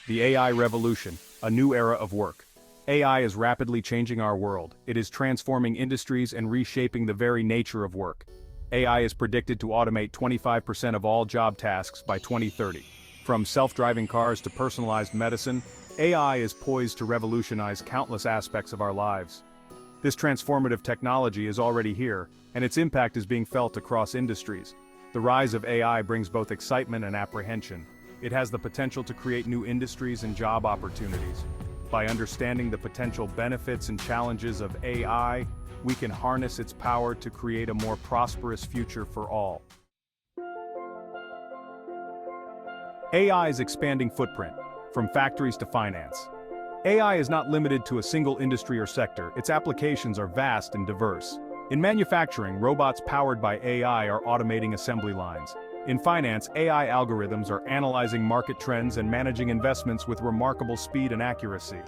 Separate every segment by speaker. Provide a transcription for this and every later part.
Speaker 1: The AI revolution, a new era of work. AI is rapidly changing our world. It is transforming industries and reshaping the very nature of work. AI is predicted to automate 25% of all job tasks by 2030. From self-driving cars to personalized medicine, AI is poised to revolutionize countless aspects of our lives. This transformative technology is already here, and its impact is being felt across industries. The rise of AI brings both excitement and apprehension. It has the potential to create new industries and job opportunities. By understanding the potential benefits and challenges of AI, we can harness its power to create a more prosperous future for all. AI's expanding footprint, from factories to finance. AI is not limited to a single industry or sector. Its applications are vast and diverse. In manufacturing, robots powered by AI are automating assembly lines. In finance, AI algorithms are analyzing market trends and managing investments with remarkable speed and accuracy.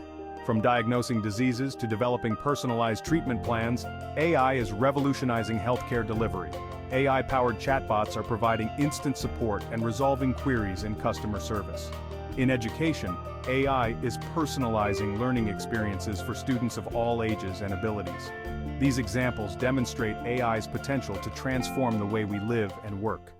Speaker 1: From diagnosing diseases to developing personalized treatment plans, AI is revolutionizing healthcare delivery. AI-powered chatbots are providing instant support and resolving queries in customer service. In education, AI is personalizing learning experiences for students of all ages and abilities. These examples demonstrate AI's potential to transform the way we live and work.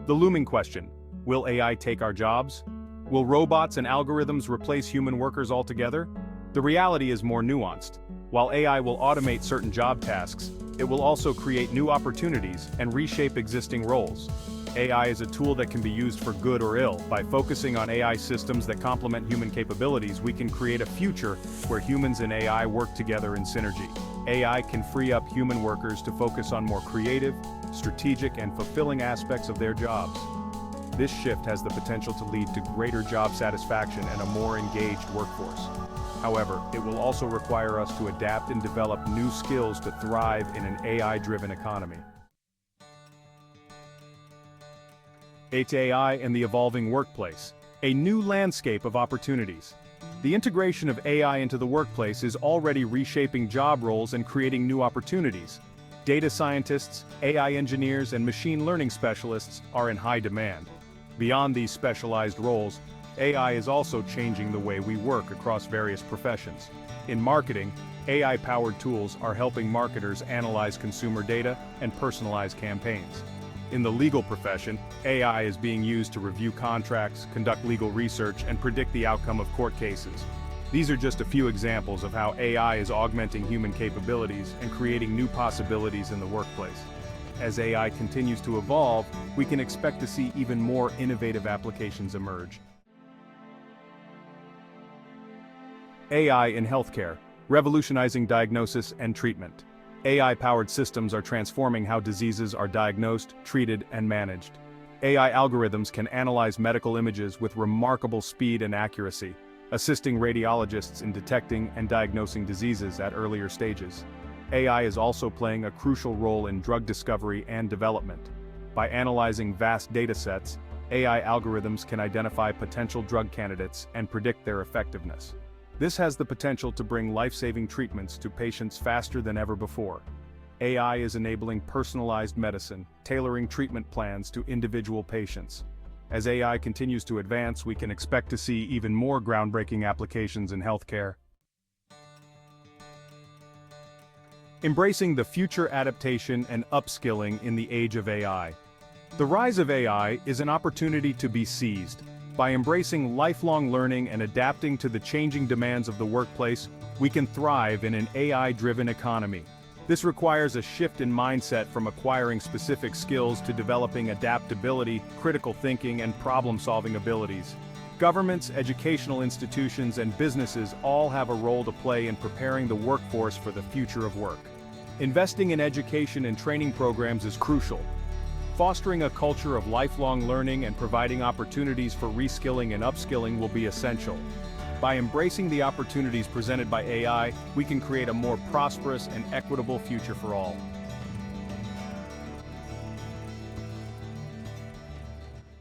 Speaker 1: The looming question: will AI take our jobs? Will robots and algorithms replace human workers altogether? The reality is more nuanced. While AI will automate certain job tasks, it will also create new opportunities and reshape existing roles. AI is a tool that can be used for good or ill. By focusing on AI systems that complement human capabilities, we can create a future where humans and AI work together in synergy. AI can free up human workers to focus on more creative, strategic, and fulfilling aspects of their jobs. This shift has the potential to lead to greater job satisfaction and a more engaged workforce. However, it will also require us to adapt and develop new skills to thrive in an AI-driven economy. It's AI and the evolving workplace, a new landscape of opportunities. The integration of AI into the workplace is already reshaping job roles and creating new opportunities. Data scientists, AI engineers, and machine learning specialists are in high demand. Beyond these specialized roles, AI is also changing the way we work across various professions. In marketing, AI-powered tools are helping marketers analyze consumer data and personalize campaigns. In the legal profession, AI is being used to review contracts, conduct legal research, and predict the outcome of court cases. These are just a few examples of how AI is augmenting human capabilities and creating new possibilities in the workplace. As AI continues to evolve, we can expect to see even more innovative applications emerge. AI in healthcare, revolutionizing diagnosis and treatment. AI-powered systems are transforming how diseases are diagnosed, treated, and managed. AI algorithms can analyze medical images with remarkable speed and accuracy, assisting radiologists in detecting and diagnosing diseases at earlier stages. AI is also playing a crucial role in drug discovery and development. By analyzing vast datasets, AI algorithms can identify potential drug candidates and predict their effectiveness. This has the potential to bring life-saving treatments to patients faster than ever before. AI is enabling personalized medicine, tailoring treatment plans to individual patients. As AI continues to advance, we can expect to see even more groundbreaking applications in healthcare. Embracing the future adaptation and upskilling in the age of AI. The rise of AI is an opportunity to be seized. By embracing lifelong learning and adapting to the changing demands of the workplace, we can thrive in an AI-driven economy. This requires a shift in mindset from acquiring specific skills to developing adaptability, critical thinking, and problem-solving abilities. Governments, educational institutions, and businesses all have a role to play in preparing the workforce for the future of work. Investing in education and training programs is crucial. Fostering a culture of lifelong learning and providing opportunities for reskilling and upskilling will be essential. By embracing the opportunities presented by AI, we can create a more prosperous and equitable future for all.